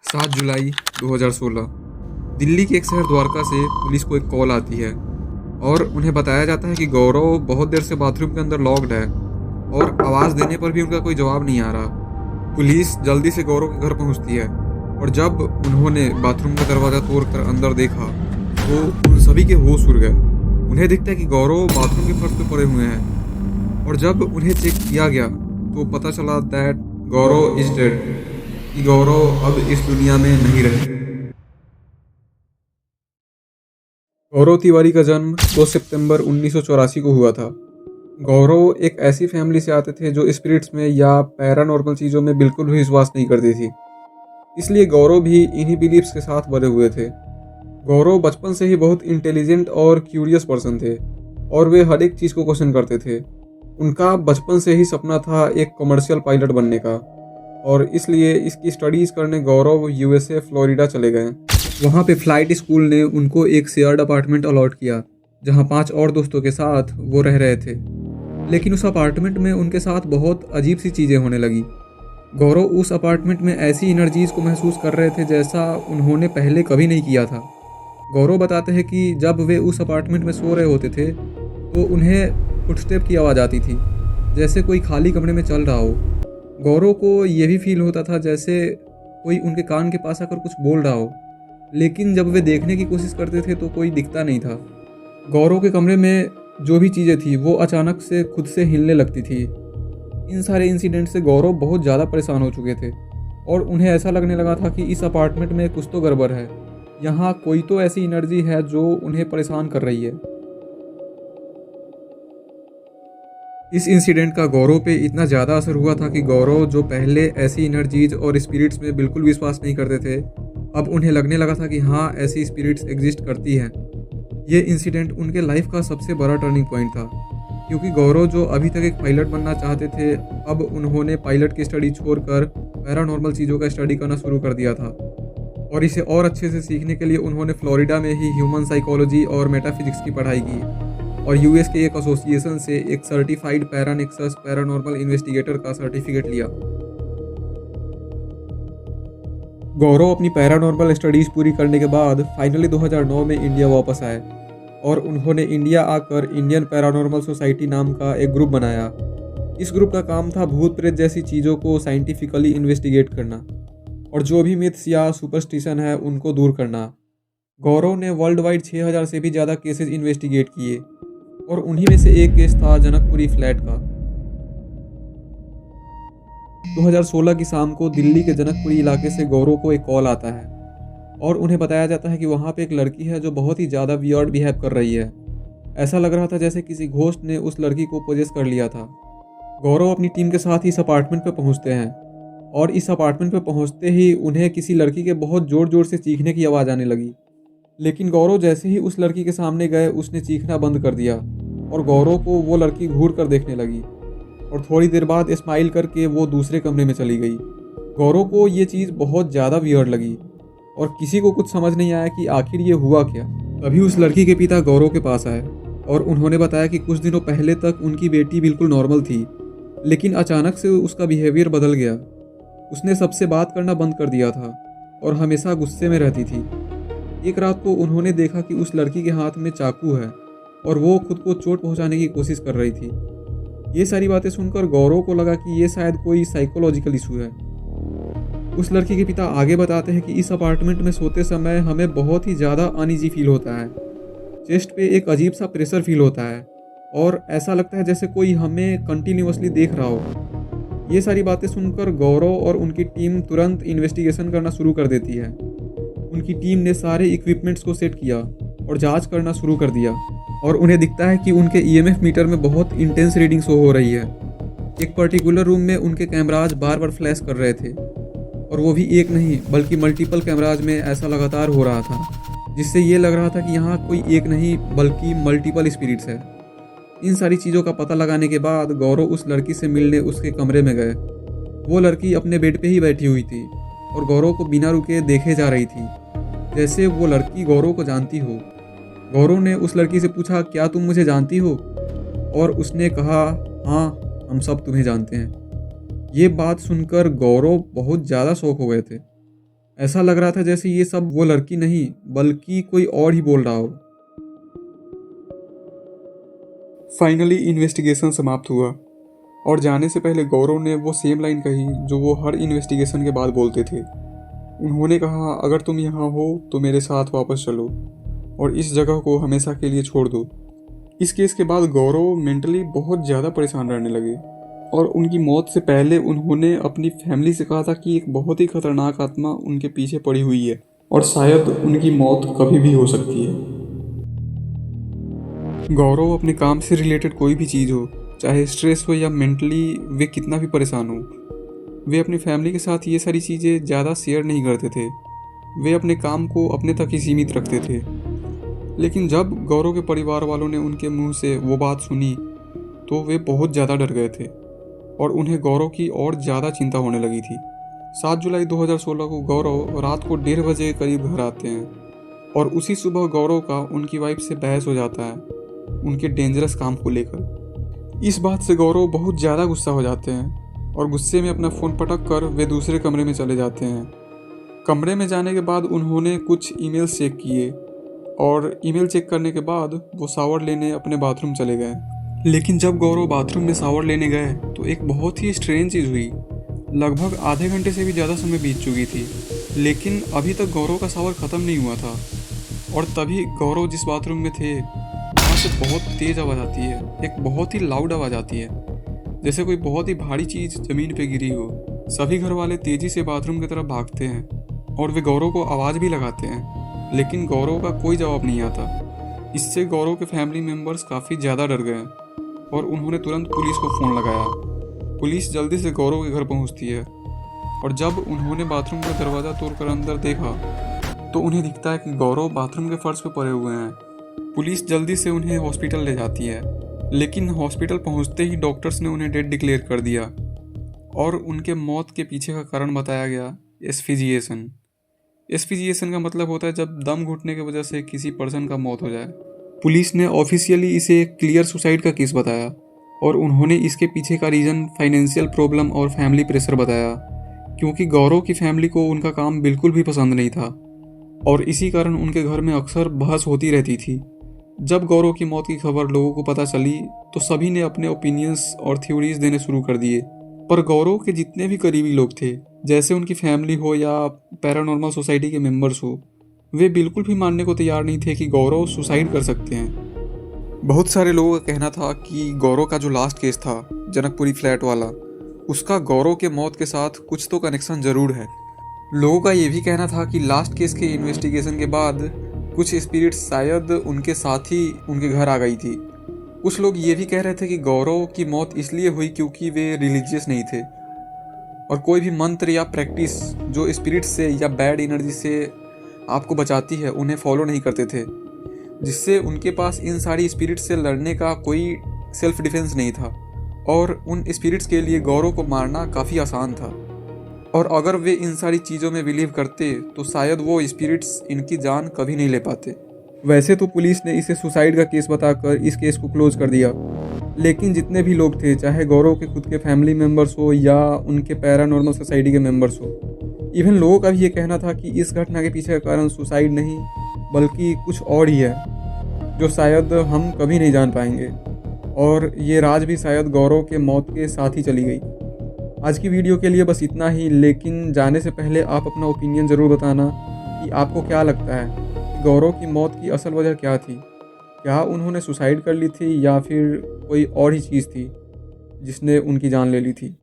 7 जुलाई 2016 दिल्ली के एक शहर द्वारका से पुलिस को एक कॉल आती है और उन्हें बताया जाता है कि गौरव बहुत देर से बाथरूम के अंदर लॉक्ड है और आवाज़ देने पर भी उनका कोई जवाब नहीं आ रहा। पुलिस जल्दी से गौरव के घर पहुंचती है और जब उन्होंने बाथरूम का दरवाज़ा तोड़कर अंदर देखा तो उन सभी के होश उड़ गए। उन्हें दिखता है कि गौरव बाथरूम के फर्श पे पड़े हुए हैं और जब उन्हें चेक किया गया तो पता चला दैट गौरव इज डेड, कि गौरव अब इस दुनिया में नहीं रहे। गौरव तिवारी का जन्म 2 सितंबर 1984 को हुआ था। गौरव एक ऐसी फैमिली से आते थे जो स्पिरिट्स में या पैरानॉर्मल चीज़ों में बिल्कुल भी विश्वास नहीं करती थी, इसलिए गौरव भी इन्हीं बिलीफ्स के साथ बड़े हुए थे। गौरव बचपन से ही बहुत इंटेलिजेंट और क्यूरियस पर्सन थे और वे हर एक चीज़ को क्वेश्चन करते थे। उनका बचपन से ही सपना था एक कमर्शियल पायलट बनने का और इसलिए इसकी स्टडीज़ करने गौरव यूएसए फ्लोरिडा चले गए। वहाँ पे फ्लाइट स्कूल ने उनको एक शेयर्ड अपार्टमेंट अलॉट किया जहाँ 5 और दोस्तों के साथ वो रह रहे थे। लेकिन उस अपार्टमेंट में उनके साथ बहुत अजीब सी चीज़ें होने लगी। गौरव उस अपार्टमेंट में ऐसी एनर्जीज़ को महसूस कर रहे थे जैसा उन्होंने पहले कभी नहीं किया था। गौरव बताते हैं कि जब वे उस अपार्टमेंट में सो रहे होते थे तो उन्हें फुटस्टेप की आवाज़ आती थी, जैसे कोई खाली कमरे में चल रहा हो। गौरव को ये भी फील होता था जैसे कोई उनके कान के पास आकर कुछ बोल रहा हो, लेकिन जब वे देखने की कोशिश करते थे तो कोई दिखता नहीं था। गौरव के कमरे में जो भी चीज़ें थी वो अचानक से खुद से हिलने लगती थी। इन सारे इंसिडेंट से गौरव बहुत ज़्यादा परेशान हो चुके थे और उन्हें ऐसा लगने लगा था कि इस अपार्टमेंट में कुछ तो गड़बड़ है, यहाँ कोई तो ऐसी एनर्जी है जो उन्हें परेशान कर रही है। इस इंसिडेंट का गौरव पे इतना ज़्यादा असर हुआ था कि गौरव जो पहले ऐसी एनर्जीज और स्पिरिट्स में बिल्कुल विश्वास नहीं करते थे, अब उन्हें लगने लगा था कि हाँ, ऐसी स्पिरिट्स एग्जिस्ट करती हैं। ये इंसिडेंट उनके लाइफ का सबसे बड़ा टर्निंग पॉइंट था, क्योंकि गौरव जो अभी तक एक पायलट बनना चाहते थे, अब उन्होंने पायलट की स्टडी छोड़कर पैरानॉर्मल चीज़ों का स्टडी करना शुरू कर दिया था। और इसे और अच्छे से सीखने के लिए उन्होंने फ्लोरिडा में ही ह्यूमन साइकोलॉजी और मेटाफिजिक्स की पढ़ाई की और यूएस के एक एसोसिएशन से एक सर्टिफाइड पैरानेक्सस पैरानॉर्मल इन्वेस्टिगेटर का सर्टिफिकेट लिया। गौरव अपनी पैरानॉर्मल स्टडीज़ पूरी करने के बाद फाइनली 2009 में इंडिया वापस आए और उन्होंने इंडिया आकर इंडियन पैरानॉर्मल सोसाइटी नाम का एक ग्रुप बनाया। इस ग्रुप का काम था भूत प्रेत जैसी चीज़ों को साइंटिफिकली इन्वेस्टिगेट करना और जो भी मिथ्स या सुपरस्टिशन है उनको दूर करना। गौरव ने वर्ल्ड वाइड 6000 से भी ज़्यादा केसेस इन्वेस्टिगेट किए और उन्हीं में से एक केस था जनकपुरी फ्लैट का। 2016 की शाम को दिल्ली के जनकपुरी इलाके से गौरव को एक कॉल आता है और उन्हें बताया जाता है कि वहाँ पे एक लड़की है जो बहुत ही ज़्यादा वियर्ड बिहेव कर रही है। ऐसा लग रहा था जैसे किसी घोस्ट ने उस लड़की को पोजेस कर लिया था। गौरव अपनी टीम के साथ इस अपार्टमेंट पे पहुँचते हैं और इस अपार्टमेंट पे पहुँचते ही उन्हें किसी लड़की के बहुत ज़ोर ज़ोर से चीखने की आवाज़ आने लगी। लेकिन गौरव जैसे ही उस लड़की के सामने गए उसने चीखना बंद कर दिया और गौरव को वो लड़की घूर कर देखने लगी और थोड़ी देर बाद स्माइल करके वो दूसरे कमरे में चली गई। गौरव को ये चीज़ बहुत ज़्यादा वियर्ड लगी और किसी को कुछ समझ नहीं आया कि आखिर ये हुआ क्या। तभी उस लड़की के पिता गौरव के पास आए और उन्होंने बताया कि कुछ दिनों पहले तक उनकी बेटी बिल्कुल नॉर्मल थी, लेकिन अचानक से उसका बिहेवियर बदल गया। उसने सबसे बात करना बंद कर दिया था और हमेशा गुस्से में रहती थी। एक रात को उन्होंने देखा कि उस लड़की के हाथ में चाकू है और वो खुद को चोट पहुंचाने की कोशिश कर रही थी। ये सारी बातें सुनकर गौरव को लगा कि ये शायद कोई साइकोलॉजिकल इशू है। उस लड़की के पिता आगे बताते हैं कि इस अपार्टमेंट में सोते समय हमें बहुत ही ज़्यादा अनईजी फील होता है। चेस्ट पे एक अजीब सा प्रेशर फील होता है और ऐसा लगता है जैसे कोई हमें कंटिन्यूअसली देख रहा हो। ये सारी बातें सुनकर गौरव और उनकी टीम तुरंत इन्वेस्टिगेशन करना शुरू कर देती है। उनकी टीम ने सारे इक्विपमेंट्स को सेट किया और जांच करना शुरू कर दिया और उन्हें दिखता है कि उनके ईएमएफ मीटर में बहुत इंटेंस रीडिंग शो हो रही है। एक पर्टिकुलर रूम में उनके कैमराज बार बार फ्लैश कर रहे थे और वो भी एक नहीं बल्कि मल्टीपल कैमराज में ऐसा लगातार हो रहा था, जिससे ये लग रहा था कि यहाँ कोई एक नहीं बल्कि मल्टीपल स्पिरिट्स है। इन सारी चीज़ों का पता लगाने के बाद गौरव उस लड़की से मिलने उसके कमरे में गए। वो लड़की अपने बेड पे ही बैठी हुई थी और गौरव को बिना रुके देखे जा रही थी, जैसे वो लड़की गौरव को जानती हो। गौरव ने उस लड़की से पूछा, क्या तुम मुझे जानती हो? और उसने कहा, हाँ, हम सब तुम्हें जानते हैं। ये बात सुनकर गौरव बहुत ज़्यादा शॉक हो गए थे। ऐसा लग रहा था जैसे ये सब वो लड़की नहीं बल्कि कोई और ही बोल रहा हो। फाइनली इन्वेस्टिगेशन समाप्त हुआ और जाने से पहले गौरव ने वो सेम लाइन कही जो वो हर इन्वेस्टिगेशन के बाद बोलते थे। उन्होंने कहा, अगर तुम यहाँ हो तो मेरे साथ वापस चलो और इस जगह को हमेशा के लिए छोड़ दो। इस केस के बाद गौरव मेंटली बहुत ज़्यादा परेशान रहने लगे और उनकी मौत से पहले उन्होंने अपनी फैमिली से कहा था कि एक बहुत ही खतरनाक आत्मा उनके पीछे पड़ी हुई है और शायद उनकी मौत कभी भी हो सकती है। गौरव अपने काम से रिलेटेड कोई भी चीज़ हो, चाहे स्ट्रेस हो या मेंटली वे कितना भी परेशान हो, वे अपनी फैमिली के साथ ये सारी चीज़ें ज़्यादा शेयर नहीं करते थे। वे अपने काम को अपने तक ही सीमित रखते थे। लेकिन जब गौरव के परिवार वालों ने उनके मुंह से वो बात सुनी तो वे बहुत ज़्यादा डर गए थे और उन्हें गौरव की और ज़्यादा चिंता होने लगी थी। 7 जुलाई 2016 को गौरव रात को 1:30 बजे के करीब घर आते हैं और उसी सुबह गौरव का उनकी वाइफ से बहस हो जाता है उनके डेंजरस काम को लेकर। इस बात से गौरव बहुत ज़्यादा गुस्सा हो जाते हैं और गुस्से में अपना फ़ोन पटक कर वे दूसरे कमरे में चले जाते हैं। कमरे में जाने के बाद उन्होंने कुछ ईमेल चेक किए और ईमेल चेक करने के बाद वो शावर लेने अपने बाथरूम चले गए। लेकिन जब गौरव बाथरूम में शावर लेने गए तो एक बहुत ही स्ट्रेंज चीज़ हुई। लगभग आधे घंटे से भी ज़्यादा समय बीत चुकी थी लेकिन अभी तक गौरव का शावर ख़त्म नहीं हुआ था और तभी गौरव जिस बाथरूम में थे वहाँ से बहुत तेज़ आवाज़ आती है, एक बहुत ही लाउड आवाज़ आती है जैसे कोई बहुत ही भारी चीज़ ज़मीन पे गिरी हो। सभी घर वाले तेज़ी से बाथरूम की तरफ भागते हैं और वे गौरव को आवाज़ भी लगाते हैं लेकिन गौरव का कोई जवाब नहीं आता। इससे गौरव के फैमिली मेम्बर्स काफ़ी ज़्यादा डर गए और उन्होंने तुरंत पुलिस को फ़ोन लगाया। पुलिस जल्दी से गौरव के घर पहुंचती है और जब उन्होंने बाथरूम का दरवाज़ा तोड़कर अंदर देखा तो उन्हें दिखता है कि गौरव बाथरूम के फर्श पर पड़े हुए हैं। पुलिस जल्दी से उन्हें हॉस्पिटल ले जाती है लेकिन हॉस्पिटल पहुंचते ही डॉक्टर्स ने उन्हें डेड डिक्लेयर कर दिया और उनके मौत के पीछे का कारण बताया गया एस्फिजिएशन। एस्फिजिएशन का मतलब होता है जब दम घुटने की वजह से किसी पर्सन का मौत हो जाए। पुलिस ने ऑफिशियली इसे एक क्लियर सुसाइड का केस बताया और उन्होंने इसके पीछे का रीज़न फाइनेंशियल प्रॉब्लम और फैमिली प्रेशर बताया क्योंकि गौरव की फैमिली को उनका काम बिल्कुल भी पसंद नहीं था और इसी कारण उनके घर में अक्सर बहस होती रहती थी। जब गौरव की मौत की खबर लोगों को पता चली तो सभी ने अपने ओपिनियंस और थ्योरीज देने शुरू कर दिए, पर गौरव के जितने भी करीबी लोग थे, जैसे उनकी फैमिली हो या पैरानॉर्मल सोसाइटी के मेंबर्स हो, वे बिल्कुल भी मानने को तैयार नहीं थे कि गौरव सुसाइड कर सकते हैं। बहुत सारे लोगों का कहना था कि गौरव का जो लास्ट केस था जनकपुरी फ्लैट वाला, उसका गौरव के मौत के साथ कुछ तो कनेक्शन ज़रूर है। लोगों का ये भी कहना था कि लास्ट केस के इन्वेस्टिगेशन के बाद कुछ स्पिरिट्स शायद उनके साथ ही उनके घर आ गई थी। कुछ लोग ये भी कह रहे थे कि गौरव की मौत इसलिए हुई क्योंकि वे रिलीजियस नहीं थे और कोई भी मंत्र या प्रैक्टिस जो स्पिरिट से या बैड एनर्जी से आपको बचाती है उन्हें फॉलो नहीं करते थे, जिससे उनके पास इन सारी स्पिरिट से लड़ने का कोई सेल्फ डिफेंस नहीं था और उन स्पिरिट्स के लिए गौरव को मारना काफ़ी आसान था। और अगर वे इन सारी चीज़ों में बिलीव करते तो शायद वो स्पिरिट्स इनकी जान कभी नहीं ले पाते। वैसे तो पुलिस ने इसे सुसाइड का केस बताकर इस केस को क्लोज कर दिया, लेकिन जितने भी लोग थे, चाहे गौरव के खुद के फैमिली मेम्बर्स हो या उनके पैरानॉर्मल सोसाइटी के मेम्बर्स हो, इवन लोगों का भी ये कहना था कि इस घटना के पीछे का कारण सुसाइड नहीं बल्कि कुछ और ही है जो शायद हम कभी नहीं जान पाएंगे और ये राज भी शायद गौरव के मौत के साथ ही चली गई। आज की वीडियो के लिए बस इतना ही, लेकिन जाने से पहले आप अपना ओपिनियन ज़रूर बताना कि आपको क्या लगता है कि गौरव की मौत की असल वजह क्या थी। क्या उन्होंने सुसाइड कर ली थी या फिर कोई और ही चीज़ थी जिसने उनकी जान ले ली थी।